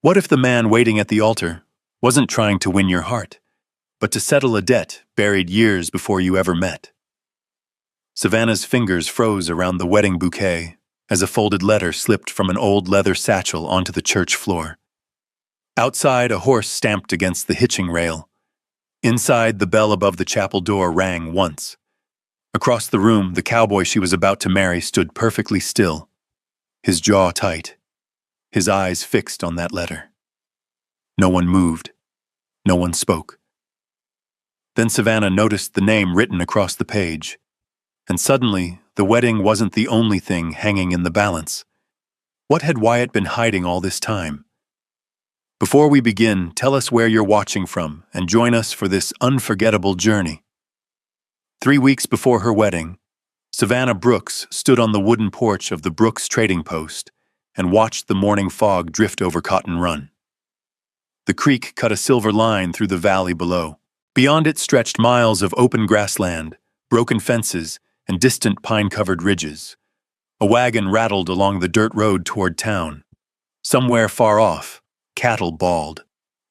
What if the man waiting at the altar wasn't trying to win your heart, but to settle a debt buried years before you ever met? Savannah's fingers froze around the wedding bouquet as a folded letter slipped from an old leather satchel onto the church floor. Outside, a horse stamped against the hitching rail. Inside, the bell above the chapel door rang once. Across the room, the cowboy she was about to marry stood perfectly still, his jaw tight, his eyes fixed on that letter. No one moved. No one spoke. Then Savannah noticed the name written across the page, and suddenly, the wedding wasn't the only thing hanging in the balance. What had Wyatt been hiding all this time? Before we begin, tell us where you're watching from and join us for this unforgettable journey. 3 weeks before her wedding, Savannah Brooks stood on the wooden porch of the Brooks Trading Post and watched the morning fog drift over Cotton Run. The creek cut a silver line through the valley below. Beyond it stretched miles of open grassland, broken fences, and distant pine-covered ridges. A wagon rattled along the dirt road toward town. Somewhere far off, cattle bawled.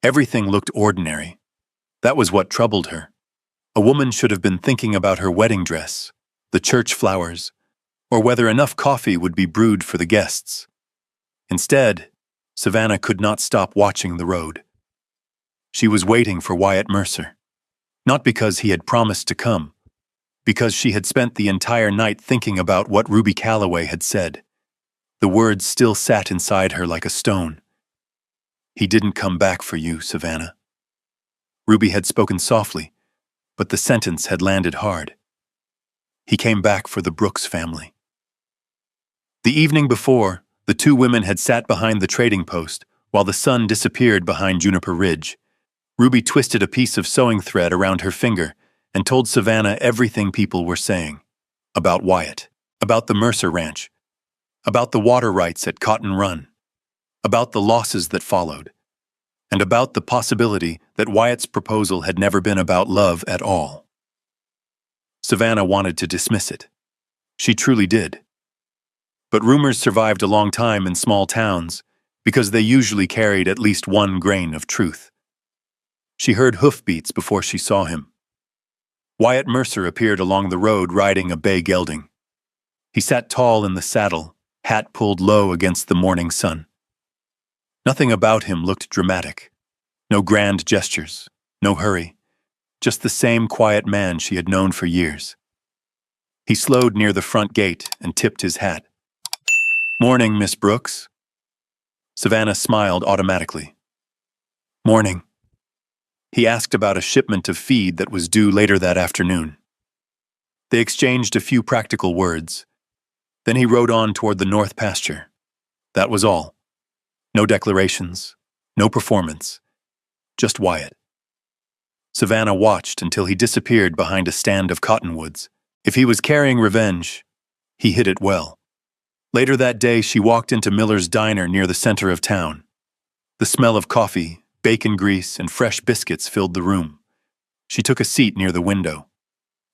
Everything looked ordinary. That was what troubled her. A woman should have been thinking about her wedding dress, the church flowers, or whether enough coffee would be brewed for the guests. Instead, Savannah could not stop watching the road. She was waiting for Wyatt Mercer. Not because he had promised to come, because she had spent the entire night thinking about what Ruby Calloway had said. The words still sat inside her like a stone. "He didn't come back for you, Savannah." Ruby had spoken softly, but the sentence had landed hard. He came back for the Brooks family. The evening before, the two women had sat behind the trading post while the sun disappeared behind Juniper Ridge. Ruby twisted a piece of sewing thread around her finger and told Savannah everything people were saying. About Wyatt, about the Mercer Ranch, about the water rights at Cotton Run, about the losses that followed, and about the possibility that Wyatt's proposal had never been about love at all. Savannah wanted to dismiss it. She truly did. But rumors survived a long time in small towns because they usually carried at least one grain of truth. She heard hoofbeats before she saw him. Wyatt Mercer appeared along the road riding a bay gelding. He sat tall in the saddle, hat pulled low against the morning sun. Nothing about him looked dramatic. No grand gestures, no hurry, just the same quiet man she had known for years. He slowed near the front gate and tipped his hat. "Morning, Miss Brooks." Savannah smiled automatically. "Morning." He asked about a shipment of feed that was due later that afternoon. They exchanged a few practical words. Then he rode on toward the north pasture. That was all. No declarations, no performance, just Wyatt. Savannah watched until he disappeared behind a stand of cottonwoods. If he was carrying revenge, he hid it well. Later that day, she walked into Miller's Diner near the center of town. The smell of coffee, bacon grease, and fresh biscuits filled the room. She took a seat near the window.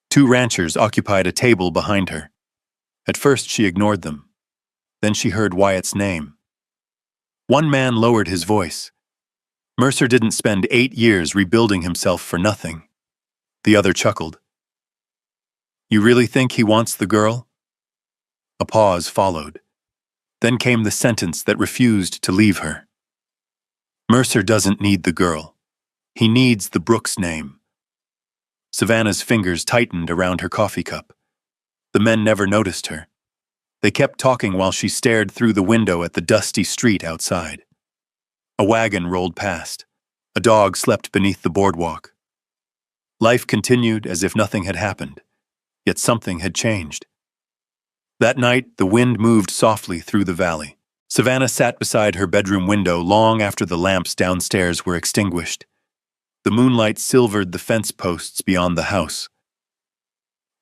Two ranchers occupied a table behind her. At first, she ignored them. Then she heard Wyatt's name. One man lowered his voice. Mercer didn't spend 8 years rebuilding himself for nothing. The other chuckled. "You really think he wants the girl?" A pause followed. Then came the sentence that refused to leave her. "Mercer doesn't need the girl. He needs the Brooks name." Savannah's fingers tightened around her coffee cup. The men never noticed her. They kept talking while she stared through the window at the dusty street outside. A wagon rolled past. A dog slept beneath the boardwalk. Life continued as if nothing had happened, yet something had changed. That night, the wind moved softly through the valley. Savannah sat beside her bedroom window long after the lamps downstairs were extinguished. The moonlight silvered the fence posts beyond the house.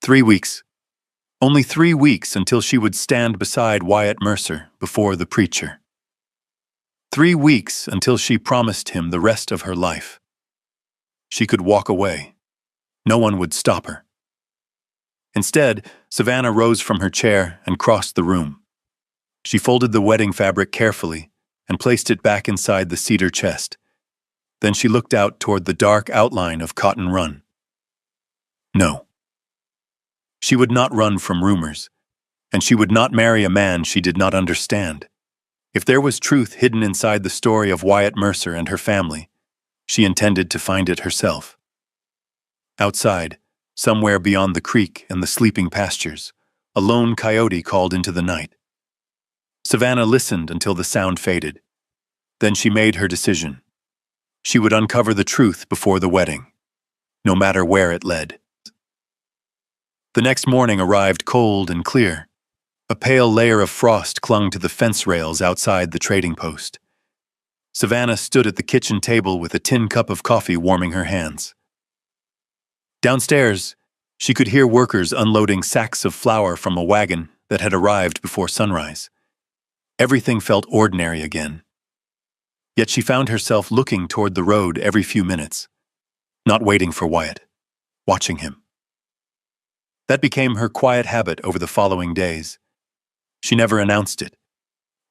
3 weeks. Only 3 weeks until she would stand beside Wyatt Mercer before the preacher. 3 weeks until she promised him the rest of her life. She could walk away. No one would stop her. Instead, Savannah rose from her chair and crossed the room. She folded the wedding fabric carefully and placed it back inside the cedar chest. Then she looked out toward the dark outline of Cotton Run. No. She would not run from rumors, and she would not marry a man she did not understand. If there was truth hidden inside the story of Wyatt Mercer and her family, she intended to find it herself. Outside, somewhere beyond the creek and the sleeping pastures, a lone coyote called into the night. Savannah listened until the sound faded. Then she made her decision. She would uncover the truth before the wedding, no matter where it led. The next morning arrived cold and clear. A pale layer of frost clung to the fence rails outside the trading post. Savannah stood at the kitchen table with a tin cup of coffee warming her hands. Downstairs, she could hear workers unloading sacks of flour from a wagon that had arrived before sunrise. Everything felt ordinary again. Yet she found herself looking toward the road every few minutes, not waiting for Wyatt, watching him. That became her quiet habit over the following days. She never announced it,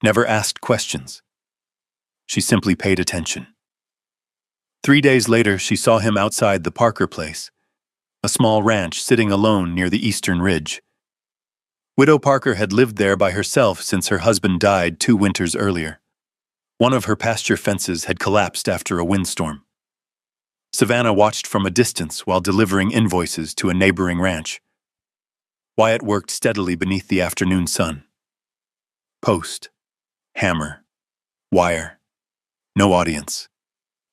never asked questions. She simply paid attention. 3 days later, she saw him outside the Parker place, a small ranch sitting alone near the eastern ridge. Widow Parker had lived there by herself since her husband died 2 winters earlier. One of her pasture fences had collapsed after a windstorm. Savannah watched from a distance while delivering invoices to a neighboring ranch. Wyatt worked steadily beneath the afternoon sun. Post, hammer, wire. No audience,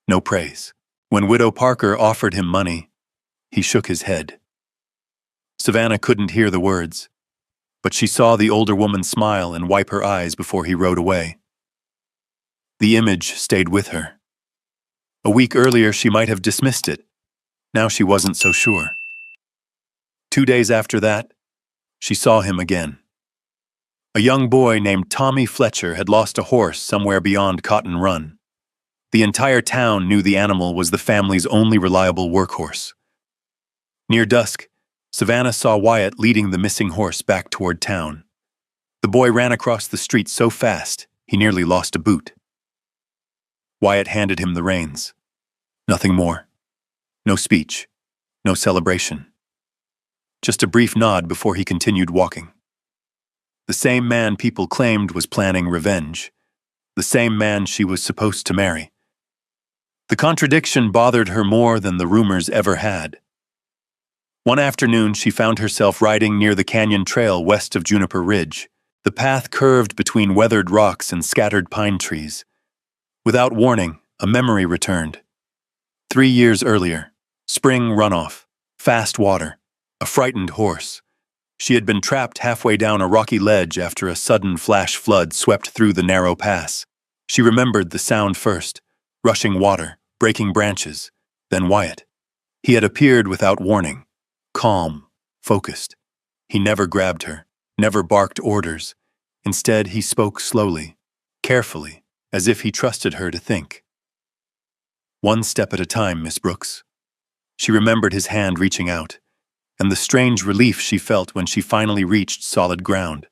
no praise. When Widow Parker offered him money, he shook his head. Savannah couldn't hear the words, but she saw the older woman smile and wipe her eyes before he rode away. The image stayed with her. A week earlier, she might have dismissed it. Now she wasn't so sure. 2 days after that, she saw him again. A young boy named Tommy Fletcher had lost a horse somewhere beyond Cotton Run. The entire town knew the animal was the family's only reliable workhorse. Near dusk, Savannah saw Wyatt leading the missing horse back toward town. The boy ran across the street so fast, he nearly lost a boot. Wyatt handed him the reins. Nothing more. No speech. No celebration. Just a brief nod before he continued walking. The same man people claimed was planning revenge. The same man she was supposed to marry. The contradiction bothered her more than the rumors ever had. One afternoon, she found herself riding near the canyon trail west of Juniper Ridge. The path curved between weathered rocks and scattered pine trees. Without warning, a memory returned. 3 years earlier, spring runoff, fast water, a frightened horse. She had been trapped halfway down a rocky ledge after a sudden flash flood swept through the narrow pass. She remembered the sound first, rushing water, breaking branches, then Wyatt. He had appeared without warning, calm, focused. He never grabbed her, never barked orders. Instead, he spoke slowly, carefully, as if he trusted her to think. "One step at a time, Miss Brooks." She remembered his hand reaching out, and the strange relief she felt when she finally reached solid ground.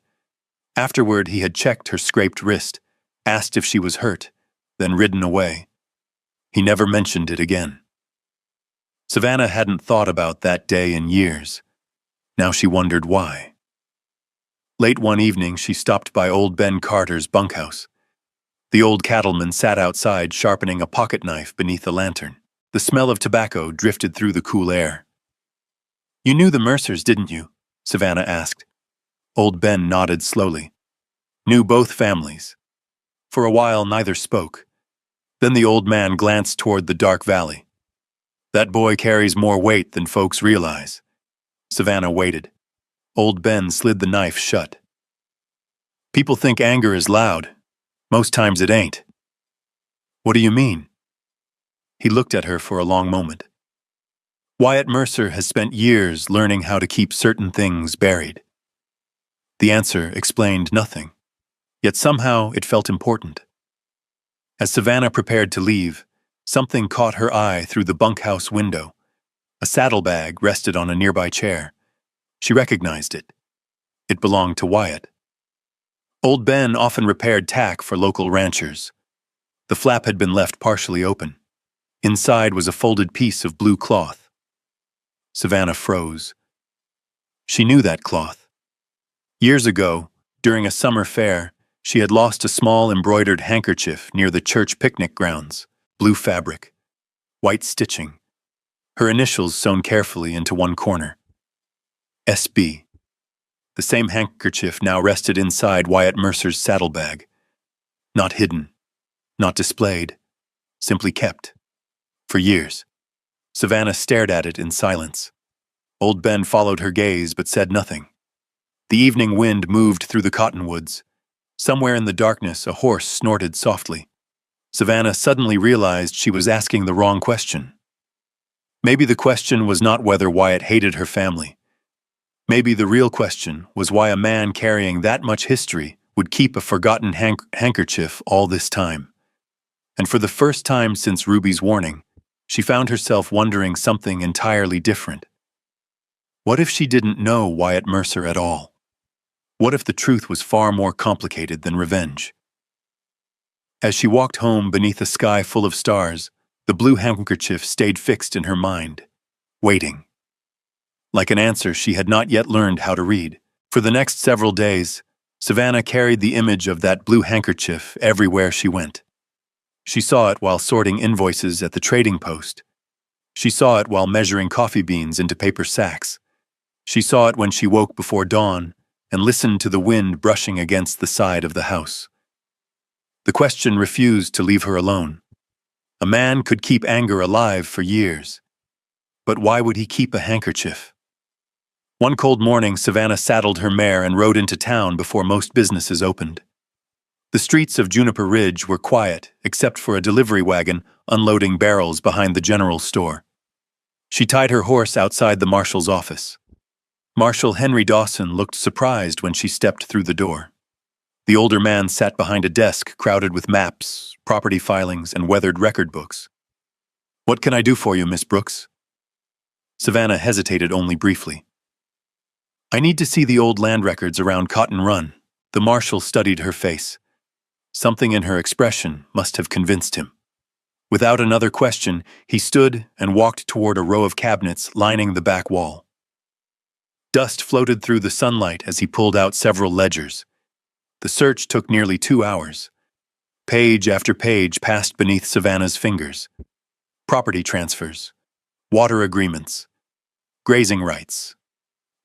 Afterward, he had checked her scraped wrist, asked if she was hurt, then ridden away. He never mentioned it again. Savannah hadn't thought about that day in years. Now she wondered why. Late one evening, she stopped by old Ben Carter's bunkhouse. The old cattleman sat outside sharpening a pocket knife beneath a lantern. The smell of tobacco drifted through the cool air. "You knew the Mercers, didn't you?" Savannah asked. Old Ben nodded slowly. Knew both families. For a while, neither spoke. Then the old man glanced toward the dark valley. "That boy carries more weight than folks realize." Savannah waited. Old Ben slid the knife shut. "People think anger is loud. Most times it ain't." "What do you mean?" He looked at her for a long moment. Wyatt Mercer has spent years learning how to keep certain things buried. The answer explained nothing, yet somehow it felt important. As Savannah prepared to leave, something caught her eye through the bunkhouse window. A saddlebag rested on a nearby chair. She recognized it. It belonged to Wyatt. Old Ben often repaired tack for local ranchers. The flap had been left partially open. Inside was a folded piece of blue cloth. Savannah froze. She knew that cloth. Years ago, during a summer fair, she had lost a small embroidered handkerchief near the church picnic grounds. Blue fabric, white stitching, her initials sewn carefully into one corner. SB. The same handkerchief now rested inside Wyatt Mercer's saddlebag. Not hidden, not displayed, simply kept. For years. Savannah stared at it in silence. Old Ben followed her gaze but said nothing. The evening wind moved through the cottonwoods. Somewhere in the darkness, a horse snorted softly. Savannah suddenly realized she was asking the wrong question. Maybe the question was not whether Wyatt hated her family. Maybe the real question was why a man carrying that much history would keep a forgotten handkerchief all this time. And for the first time since Ruby's warning, she found herself wondering something entirely different. What if she didn't know Wyatt Mercer at all? What if the truth was far more complicated than revenge? As she walked home beneath a sky full of stars, the blue handkerchief stayed fixed in her mind, waiting. Like an answer she had not yet learned how to read. For the next several days, Savannah carried the image of that blue handkerchief everywhere she went. She saw it while sorting invoices at the trading post. She saw it while measuring coffee beans into paper sacks. She saw it when she woke before dawn and listened to the wind brushing against the side of the house. The question refused to leave her alone. A man could keep anger alive for years. But why would he keep a handkerchief? One cold morning, Savannah saddled her mare and rode into town before most businesses opened. The streets of Juniper Ridge were quiet, except for a delivery wagon unloading barrels behind the general store. She tied her horse outside the marshal's office. Marshal Henry Dawson looked surprised when she stepped through the door. The older man sat behind a desk crowded with maps, property filings, and weathered record books. "What can I do for you, Miss Brooks?" Savannah hesitated only briefly. "I need to see the old land records around Cotton Run." The marshal studied her face. Something in her expression must have convinced him. Without another question, he stood and walked toward a row of cabinets lining the back wall. Dust floated through the sunlight as he pulled out several ledgers. The search took nearly 2 hours. Page after page passed beneath Savannah's fingers. Property transfers, water agreements, grazing rights,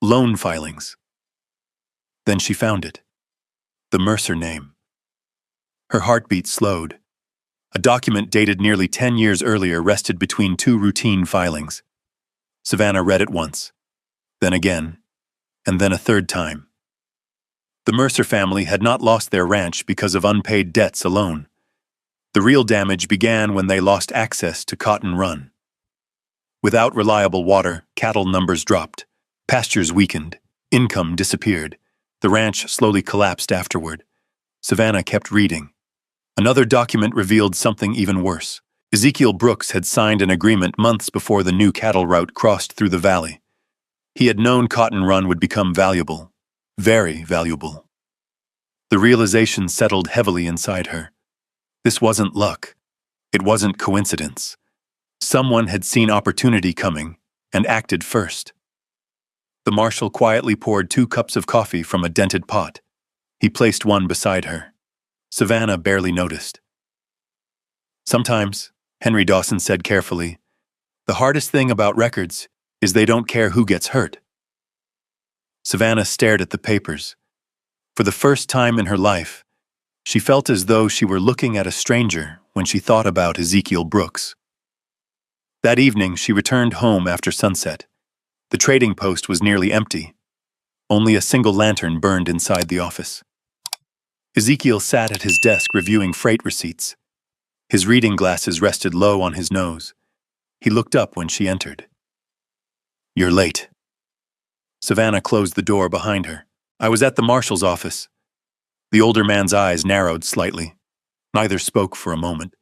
loan filings. Then she found it. The Mercer name. Her heartbeat slowed. A document dated nearly 10 years earlier rested between 2 routine filings. Savannah read it once, then again, and then a third time. The Mercer family had not lost their ranch because of unpaid debts alone. The real damage began when they lost access to Cotton Run. Without reliable water, cattle numbers dropped, pastures weakened, income disappeared. The ranch slowly collapsed afterward. Savannah kept reading. Another document revealed something even worse. Ezekiel Brooks had signed an agreement months before the new cattle route crossed through the valley. He had known Cotton Run would become valuable, very valuable. The realization settled heavily inside her. This wasn't luck. It wasn't coincidence. Someone had seen opportunity coming and acted first. The marshal quietly poured 2 cups of coffee from a dented pot. He placed one beside her. Savannah barely noticed. "Sometimes," Henry Dawson said carefully, "the hardest thing about records is they don't care who gets hurt." Savannah stared at the papers. For the first time in her life, she felt as though she were looking at a stranger when she thought about Ezekiel Brooks. That evening, she returned home after sunset. The trading post was nearly empty. Only a single lantern burned inside the office. Ezekiel sat at his desk reviewing freight receipts. His reading glasses rested low on his nose. He looked up when she entered. "You're late." Savannah closed the door behind her. "I was at the marshal's office." The older man's eyes narrowed slightly. Neither spoke for a moment.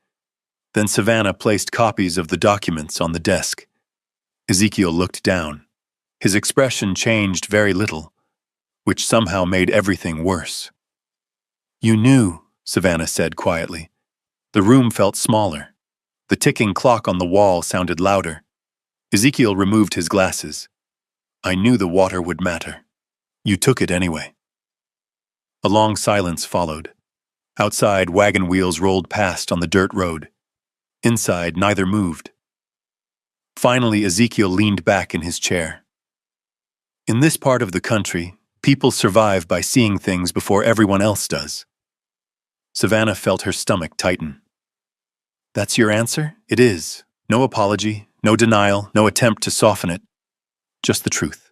Then Savannah placed copies of the documents on the desk. Ezekiel looked down. His expression changed very little, which somehow made everything worse. "You knew," Savannah said quietly. The room felt smaller. The ticking clock on the wall sounded louder. Ezekiel removed his glasses. I knew the water would matter. You took it anyway. A long silence followed. Outside, wagon wheels rolled past on the dirt road. Inside, neither moved. Finally, Ezekiel leaned back in his chair. In this part of the country, people survive by seeing things before everyone else does. Savannah felt her stomach tighten. That's your answer? It is. No apology, no denial, no attempt to soften it. Just the truth.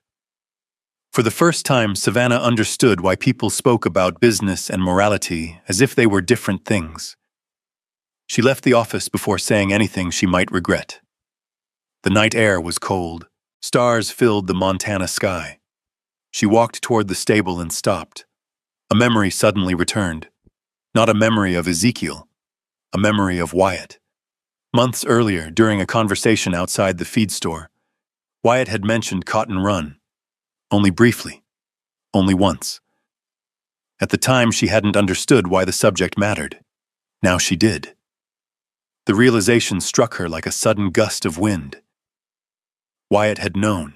For the first time, Savannah understood why people spoke about business and morality as if they were different things. She left the office before saying anything she might regret. The night air was cold. Stars filled the Montana sky. She walked toward the stable and stopped. A memory suddenly returned. Not a memory of Ezekiel, a memory of Wyatt. Months earlier, during a conversation outside the feed store, Wyatt had mentioned Cotton Run. Only briefly. Only once. At the time, she hadn't understood why the subject mattered. Now she did. The realization struck her like a sudden gust of wind. Wyatt had known.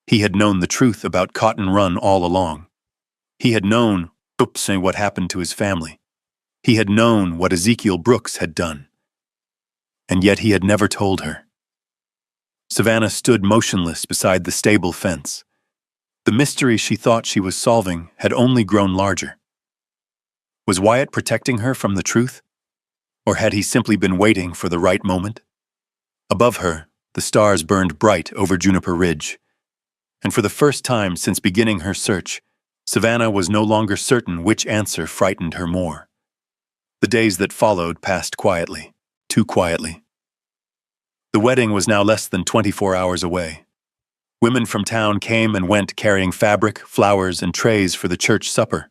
He had known the truth about Cotton Run all along. He had known what happened to his family. He had known what Ezekiel Brooks had done. And yet he had never told her. Savannah stood motionless beside the stable fence. The mystery she thought she was solving had only grown larger. Was Wyatt protecting her from the truth? Or had he simply been waiting for the right moment? Above her, the stars burned bright over Juniper Ridge. And for the first time since beginning her search, Savannah was no longer certain which answer frightened her more. The days that followed passed quietly, too quietly. The wedding was now less than 24 hours away. Women from town came and went carrying fabric, flowers, and trays for the church supper.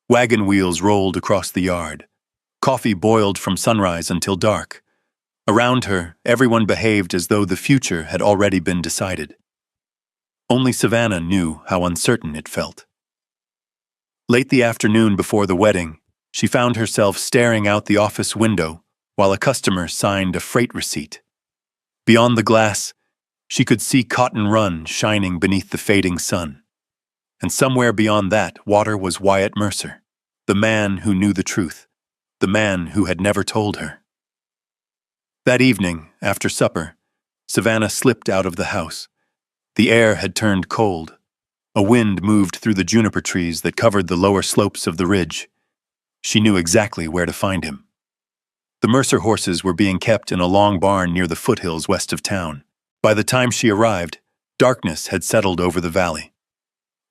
Wagon wheels rolled across the yard. Coffee boiled from sunrise until dark. Around her, everyone behaved as though the future had already been decided. Only Savannah knew how uncertain it felt. Late the afternoon before the wedding, she found herself staring out the office window while a customer signed a freight receipt. Beyond the glass, she could see Cotton Run shining beneath the fading sun. And somewhere beyond that water was Wyatt Mercer, the man who knew the truth, the man who had never told her. That evening, after supper, Savannah slipped out of the house. The air had turned cold. A wind moved through the juniper trees that covered the lower slopes of the ridge. She knew exactly where to find him. The Mercer horses were being kept in a long barn near the foothills west of town. By the time she arrived, darkness had settled over the valley.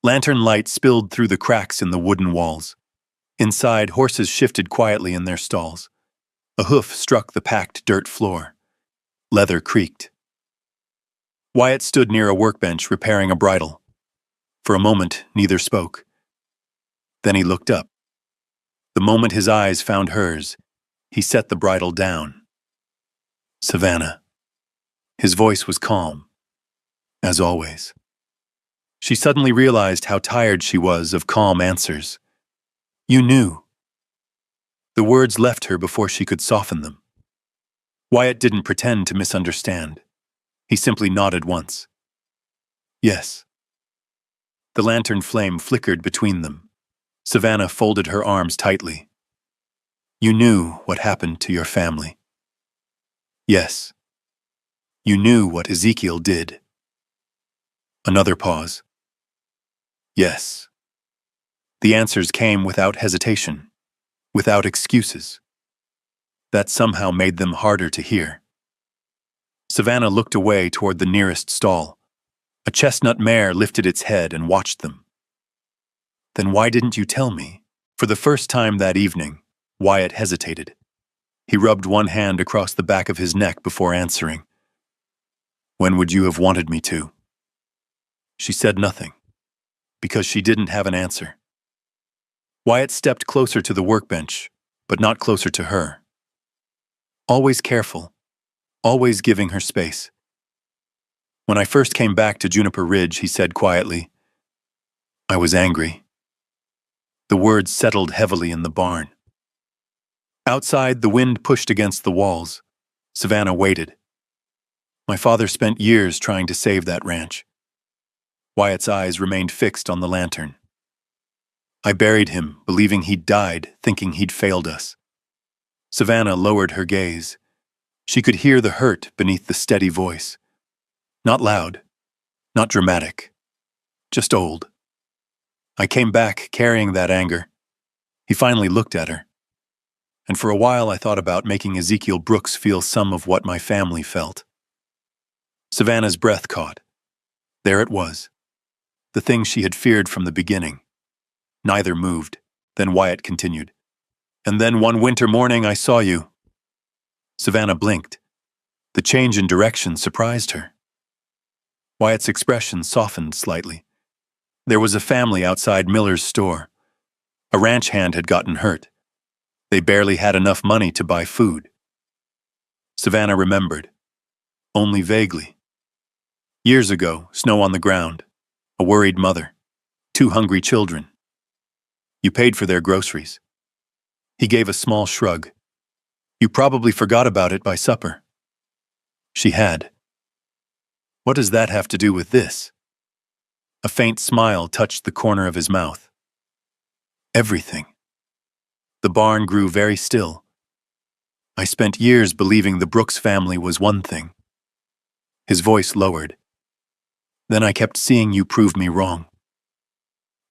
Lantern light spilled through the cracks in the wooden walls. Inside, horses shifted quietly in their stalls. A hoof struck the packed dirt floor. Leather creaked. Wyatt stood near a workbench repairing a bridle. For a moment, neither spoke. Then he looked up. The moment his eyes found hers, he set the bridle down. Savannah. His voice was calm, as always. She suddenly realized how tired she was of calm answers. You knew. The words left her before she could soften them. Wyatt didn't pretend to misunderstand. He simply nodded once. Yes. The lantern flame flickered between them. Savannah folded her arms tightly. You knew what happened to your family. Yes. You knew what Ezekiel did. Another pause. Yes. The answers came without hesitation, without excuses. That somehow made them harder to hear. Savannah looked away toward the nearest stall. A chestnut mare lifted its head and watched them. Then why didn't you tell me? For the first time that evening, Wyatt hesitated. He rubbed one hand across the back of his neck before answering. When would you have wanted me to? She said nothing, because she didn't have an answer. Wyatt stepped closer to the workbench, but not closer to her. Always careful, always giving her space. When I first came back to Juniper Ridge, he said quietly, I was angry. The words settled heavily in the barn. Outside, the wind pushed against the walls. Savannah waited. My father spent years trying to save that ranch. Wyatt's eyes remained fixed on the lantern. I buried him, believing he'd died, thinking he'd failed us. Savannah lowered her gaze. She could hear the hurt beneath the steady voice. Not loud, not dramatic, just old. I came back carrying that anger. He finally looked at her. And for a while I thought about making Ezekiel Brooks feel some of what my family felt. Savannah's breath caught. There it was. The thing she had feared from the beginning. Neither moved. Then Wyatt continued. And then one winter morning I saw you. Savannah blinked. The change in direction surprised her. Wyatt's expression softened slightly. There was a family outside Miller's store. A ranch hand had gotten hurt. They barely had enough money to buy food. Savannah remembered. Only vaguely. Years ago, snow on the ground. A worried mother. 2 hungry children. You paid for their groceries. He gave a small shrug. You probably forgot about it by supper. She had. What does that have to do with this? A faint smile touched the corner of his mouth. Everything. The barn grew very still. I spent years believing the Brooks family was one thing. His voice lowered. Then I kept seeing you prove me wrong.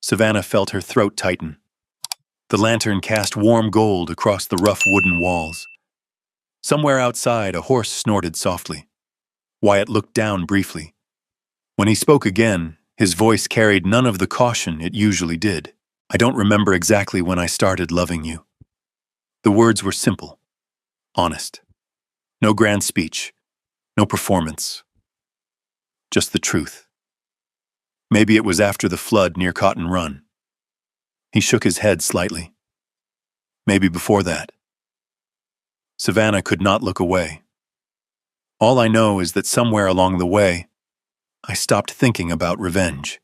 Savannah felt her throat tighten. The lantern cast warm gold across the rough wooden walls. Somewhere outside, a horse snorted softly. Wyatt looked down briefly. When he spoke again, his voice carried none of the caution it usually did. I don't remember exactly when I started loving you. The words were simple, honest. No grand speech, no performance. Just the truth. Maybe it was after the flood near Cotton Run. He shook his head slightly. Maybe before that. Savannah could not look away. All I know is that somewhere along the way, I stopped thinking about revenge.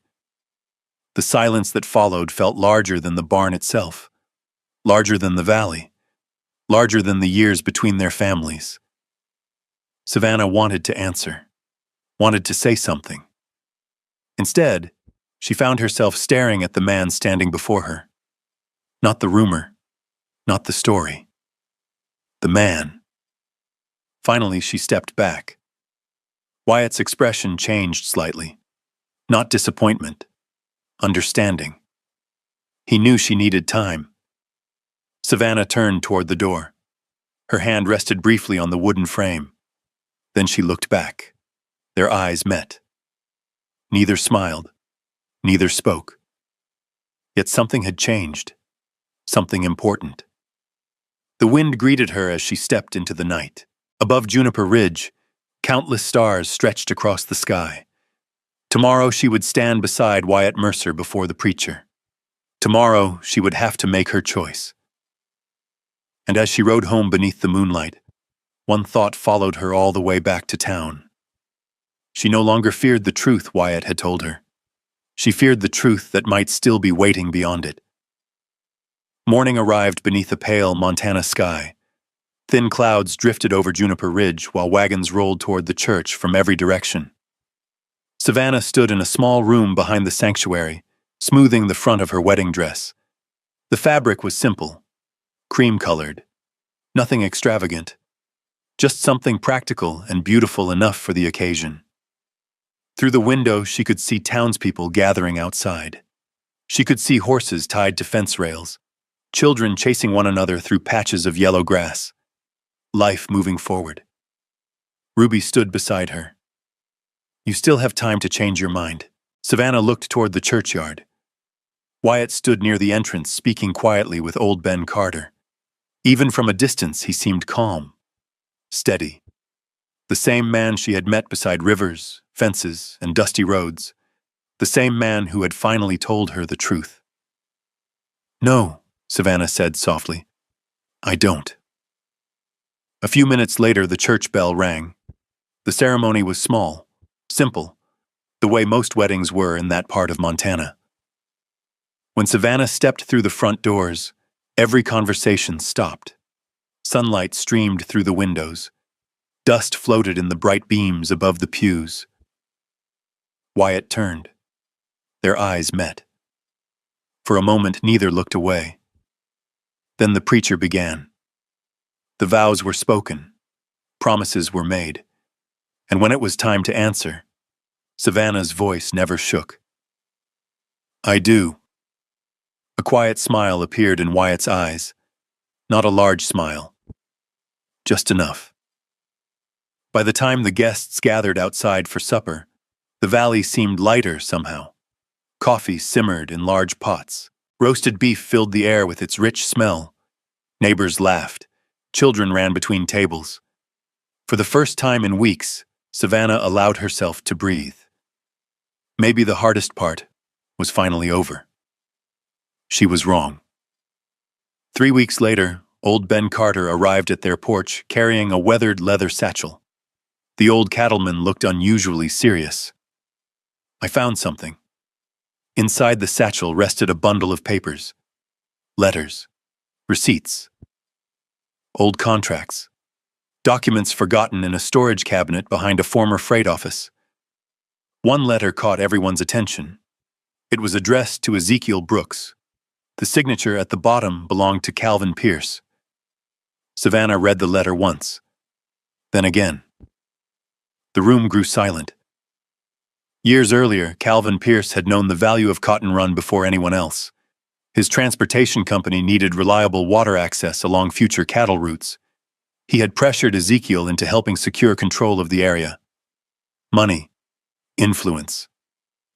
The silence that followed felt larger than the barn itself, larger than the valley, larger than the years between their families. Savannah wanted to answer, wanted to say something. Instead, she found herself staring at the man standing before her. Not the rumor, not the story. The man. Finally, she stepped back. Wyatt's expression changed slightly. Not disappointment, understanding. He knew she needed time. Savannah turned toward the door. Her hand rested briefly on the wooden frame. Then she looked back. Their eyes met. Neither smiled. Neither spoke. Yet something had changed. Something important. The wind greeted her as she stepped into the night. Above Juniper Ridge, countless stars stretched across the sky. Tomorrow she would stand beside Wyatt Mercer before the preacher. Tomorrow she would have to make her choice. And as she rode home beneath the moonlight, one thought followed her all the way back to town. She no longer feared the truth Wyatt had told her. She feared the truth that might still be waiting beyond it. Morning arrived beneath a pale Montana sky. Thin clouds drifted over Juniper Ridge while wagons rolled toward the church from every direction. Savannah stood in a small room behind the sanctuary, smoothing the front of her wedding dress. The fabric was simple, cream-colored, nothing extravagant, just something practical and beautiful enough for the occasion. Through the window, she could see townspeople gathering outside. She could see horses tied to fence rails, children chasing one another through patches of yellow grass. Life moving forward. Ruby stood beside her. You still have time to change your mind. Savannah looked toward the churchyard. Wyatt stood near the entrance, speaking quietly with old Ben Carter. Even from a distance, he seemed calm, steady. The same man she had met beside rivers, fences, and dusty roads. The same man who had finally told her the truth. No, Savannah said softly. I don't. A few minutes later, the church bell rang. The ceremony was small, simple, the way most weddings were in that part of Montana. When Savannah stepped through the front doors, every conversation stopped. Sunlight streamed through the windows. Dust floated in the bright beams above the pews. Wyatt turned. Their eyes met. For a moment, neither looked away. Then the preacher began. The vows were spoken. Promises were made. And when it was time to answer, Savannah's voice never shook. "I do." A quiet smile appeared in Wyatt's eyes. Not a large smile. Just enough. By the time the guests gathered outside for supper, the valley seemed lighter somehow. Coffee simmered in large pots. Roasted beef filled the air with its rich smell. Neighbors laughed. Children ran between tables. For the first time in weeks, Savannah allowed herself to breathe. Maybe the hardest part was finally over. She was wrong. 3 weeks later, old Ben Carter arrived at their porch carrying a weathered leather satchel. The old cattleman looked unusually serious. "I found something." Inside the satchel rested a bundle of papers. Letters. Receipts. Old contracts. Documents forgotten in a storage cabinet behind a former freight office. One letter caught everyone's attention. It was addressed to Ezekiel Brooks. The signature at the bottom belonged to Calvin Pierce. Savannah read the letter once, then again. The room grew silent. Years earlier, Calvin Pierce had known the value of Cotton Run before anyone else. His transportation company needed reliable water access along future cattle routes. He had pressured Ezekiel into helping secure control of the area. Money, influence,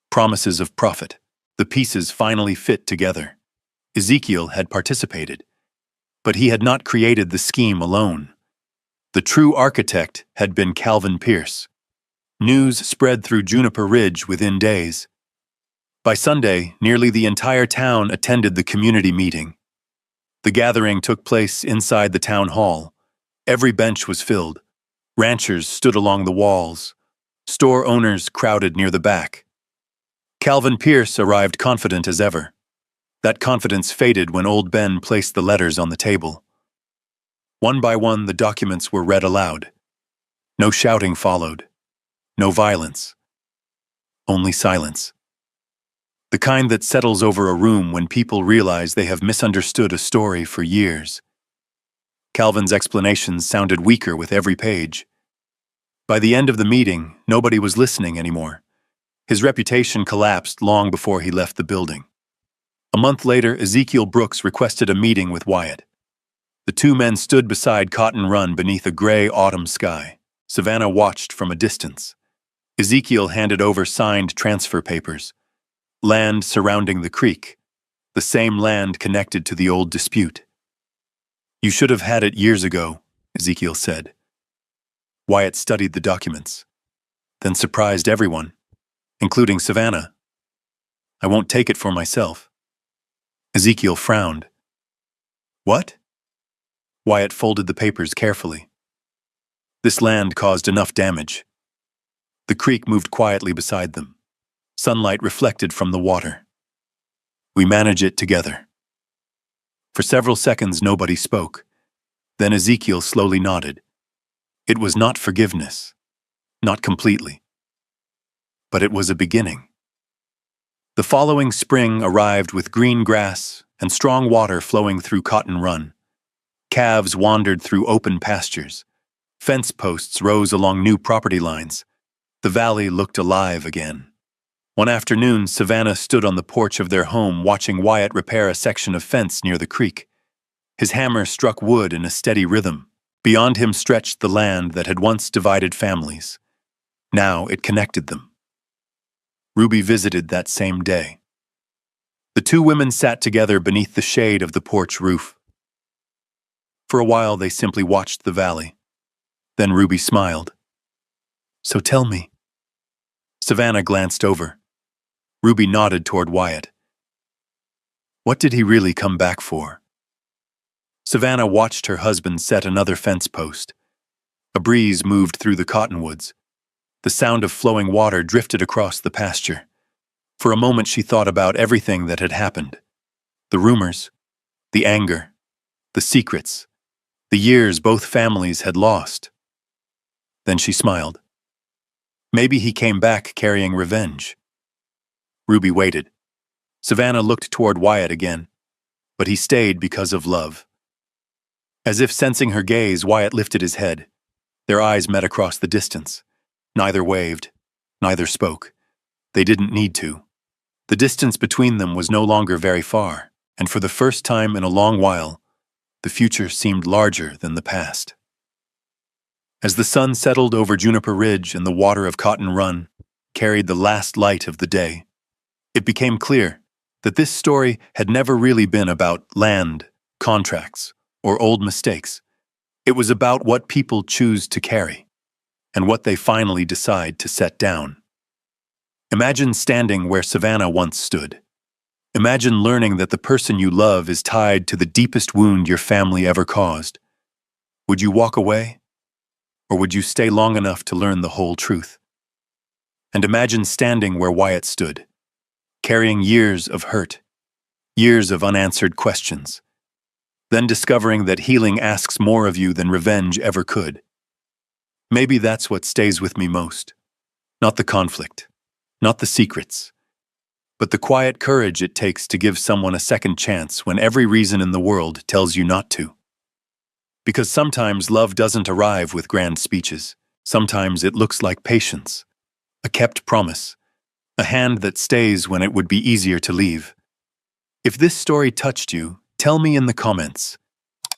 promises of profit. The pieces finally fit together. Ezekiel had participated, but he had not created the scheme alone. The true architect had been Calvin Pierce. News spread through Juniper Ridge within days. By Sunday, nearly the entire town attended the community meeting. The gathering took place inside the town hall. Every bench was filled. Ranchers stood along the walls. Store owners crowded near the back. Calvin Pierce arrived confident as ever. That confidence faded when old Ben placed the letters on the table. One by one, the documents were read aloud. No shouting followed. No violence. Only silence. The kind that settles over a room when people realize they have misunderstood a story for years. Calvin's explanations sounded weaker with every page. By the end of the meeting, nobody was listening anymore. His reputation collapsed long before he left the building. A month later, Ezekiel Brooks requested a meeting with Wyatt. The two men stood beside Cotton Run beneath a gray autumn sky. Savannah watched from a distance. Ezekiel handed over signed transfer papers. Land surrounding the creek. The same land connected to the old dispute. "You should have had it years ago," Ezekiel said. Wyatt studied the documents, then surprised everyone, including Savannah. "I won't take it for myself." Ezekiel frowned. "What?" Wyatt folded the papers carefully. "This land caused enough damage." The creek moved quietly beside them. Sunlight reflected from the water. "We manage it together." For several seconds, nobody spoke. Then Ezekiel slowly nodded. It was not forgiveness, not completely. But it was a beginning. The following spring arrived with green grass and strong water flowing through Cotton Run. Calves wandered through open pastures. Fence posts rose along new property lines. The valley looked alive again. One afternoon, Savannah stood on the porch of their home watching Wyatt repair a section of fence near the creek. His hammer struck wood in a steady rhythm. Beyond him stretched the land that had once divided families. Now it connected them. Ruby visited that same day. The two women sat together beneath the shade of the porch roof. For a while, they simply watched the valley. Then Ruby smiled. "So tell me." Savannah glanced over. Ruby nodded toward Wyatt. "What did he really come back for?" Savannah watched her husband set another fence post. A breeze moved through the cottonwoods. The sound of flowing water drifted across the pasture. For a moment she thought about everything that had happened. The rumors, the anger, the secrets, The years both families had lost. Then she smiled. Maybe he came back carrying revenge. Ruby waited. Savannah looked toward Wyatt again, but he stayed because of love. As if sensing her gaze, Wyatt lifted his head. Their eyes met across the distance. Neither waved, neither spoke. They didn't need to. The distance between them was no longer very far, and for the first time in a long while, the future seemed larger than the past. As the sun settled over Juniper Ridge and the water of Cotton Run carried the last light of the day, it became clear that this story had never really been about land, contracts, or old mistakes. It was about what people choose to carry, and what they finally decide to set down. Imagine standing where Savannah once stood. Imagine learning that the person you love is tied to the deepest wound your family ever caused. Would you walk away? Or would you stay long enough to learn the whole truth? And imagine standing where Wyatt stood, carrying years of hurt, years of unanswered questions, then discovering that healing asks more of you than revenge ever could. Maybe that's what stays with me most. Not the conflict, not the secrets, but the quiet courage it takes to give someone a second chance when every reason in the world tells you not to. Because sometimes love doesn't arrive with grand speeches. Sometimes it looks like patience, a kept promise, a hand that stays when it would be easier to leave. If this story touched you, tell me in the comments.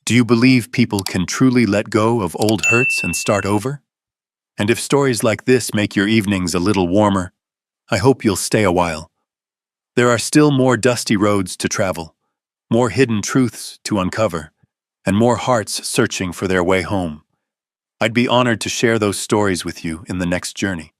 Do you believe people can truly let go of old hurts and start over? And if stories like this make your evenings a little warmer, I hope you'll stay a while. There are still more dusty roads to travel, more hidden truths to uncover, and more hearts searching for their way home. I'd be honored to share those stories with you in the next journey.